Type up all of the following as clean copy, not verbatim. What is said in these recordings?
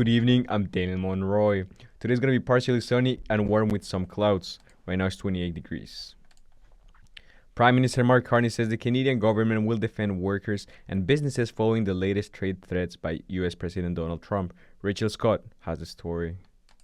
Good evening, I'm Daniel Monroy. Today's going to be partially sunny and warm with some clouds. Right now it's 28 degrees. Prime Minister Mark Carney says the Canadian government will defend workers and businesses following the latest trade threats by U.S. President Donald Trump. Rachel Scott has the story.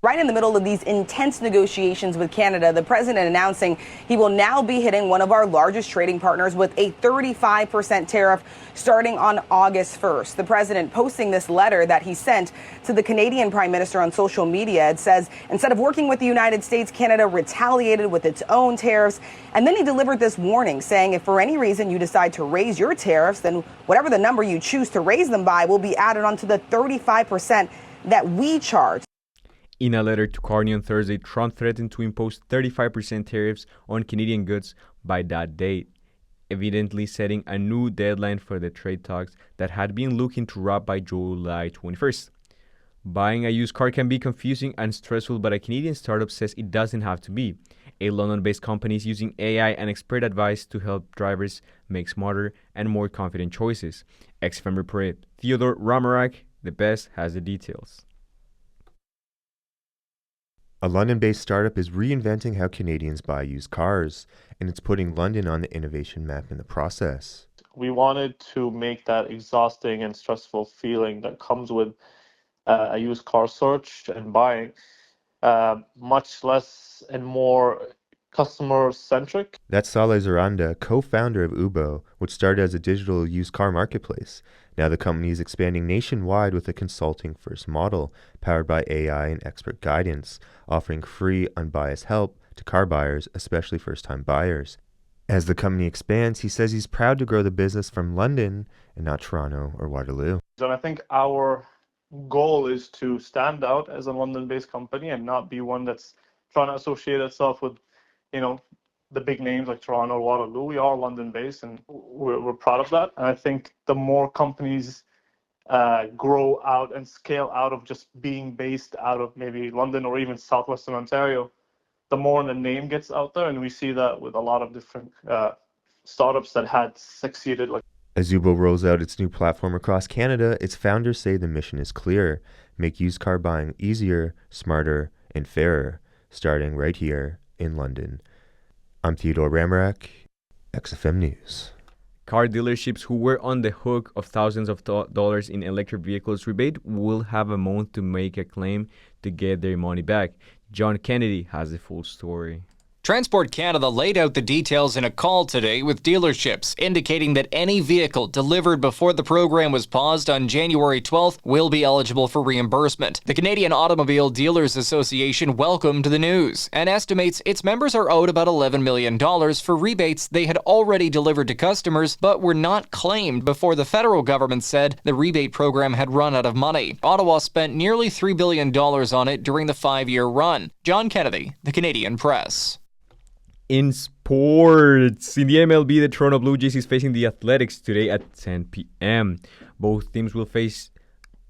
Right in the middle of these intense negotiations with Canada, the president announcing he will now be hitting one of our largest trading partners with a 35% tariff starting on August 1st. The president posting this letter that he sent to the Canadian Prime Minister on social media. It says, instead of working with the United States, Canada retaliated with its own tariffs. And then he delivered this warning saying if for any reason you decide to raise your tariffs, then whatever the number you choose to raise them by will be added onto the 35% that we charge. In a letter to Carney on Thursday, Trump threatened to impose 35% tariffs on Canadian goods by that date, evidently setting a new deadline for the trade talks that had been looking to wrap by July 21st. Buying a used car can be confusing and stressful, but a Canadian startup says it doesn't have to be. A London-based company is using AI and expert advice to help drivers make smarter and more confident choices. XFM reporter Theodore Ramarak, the best, has the details. A London-based startup is reinventing how Canadians buy used cars, and it's putting London on the innovation map in the process. We wanted to make that exhausting and stressful feeling that comes with a used car search and buying much less and more customer-centric. That's Saleh Zaranda, co-founder of Ubo, which started as a digital used car marketplace. Now the company is expanding nationwide with a consulting-first model powered by AI and expert guidance, offering free, unbiased help to car buyers, especially first-time buyers. As the company expands, he says he's proud to grow the business from London and not Toronto or Waterloo. And I think our goal is to stand out as a London-based company and not be one that's trying to associate itself with, the big names like Toronto or Waterloo. We are London-based, and we're proud of that. And I think the more companies grow out and scale out of just being based out of maybe London or even Southwestern Ontario, the more the name gets out there. And we see that with a lot of different startups that had succeeded. As Ubo rolls out its new platform across Canada, its founders say the mission is clear: make used car buying easier, smarter, and fairer, starting right here in London. I'm Theodore Ramarak, XFM News. Car dealerships who were on the hook of thousands of dollars in electric vehicles rebate will have a month to make a claim to get their money back. John Kennedy has the full story. Transport Canada laid out the details in a call today with dealerships, indicating that any vehicle delivered before the program was paused on January 12th will be eligible for reimbursement. The Canadian Automobile Dealers Association welcomed the news and estimates its members are owed about $11 million for rebates they had already delivered to customers but were not claimed before the federal government said the rebate program had run out of money. Ottawa spent nearly $3 billion on it during the 5-year run. John Kennedy, The Canadian Press. In sports, in the MLB, the Toronto Blue Jays is facing the Athletics today at 10 p.m. Both teams will face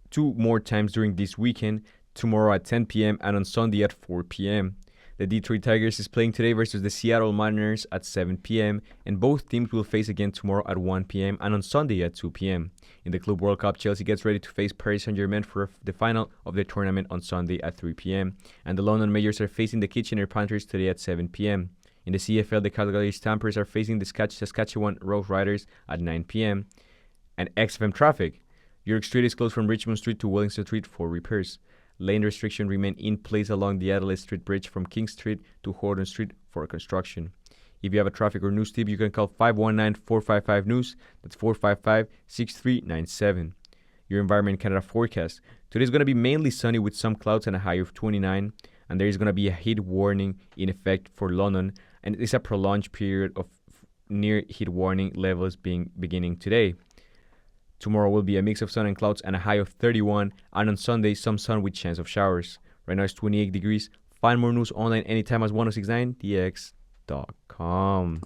two more times during this weekend, tomorrow at 10 p.m. and on Sunday at 4 p.m. The Detroit Tigers is playing today versus the Seattle Mariners at 7 p.m. and both teams will face again tomorrow at 1 p.m. and on Sunday at 2 p.m. In the Club World Cup, Chelsea gets ready to face Paris Saint-Germain for the final of the tournament on Sunday at 3 p.m. and the London Majors are facing the Kitchener Panthers today at 7 p.m. In the CFL, the Calgary Stampers are facing the Saskatchewan Roughriders at 9 p.m. And XFM traffic. York Street is closed from Richmond Street to Wellington Street for repairs. Lane restrictions remain in place along the Adelaide Street Bridge from King Street to Horton Street for construction. If you have a traffic or news tip, you can call 519-455-NEWS. That's 455-6397. Your Environment Canada forecast. Today is going to be mainly sunny with some clouds and a high of 29. And there is going to be a heat warning in effect for London. And it's a prolonged period of near heat warning levels beginning today. Tomorrow will be a mix of sun and clouds and a high of 31. And on Sunday, some sun with chance of showers. Right now it's 28 degrees. Find more news online anytime at 1069dx.com.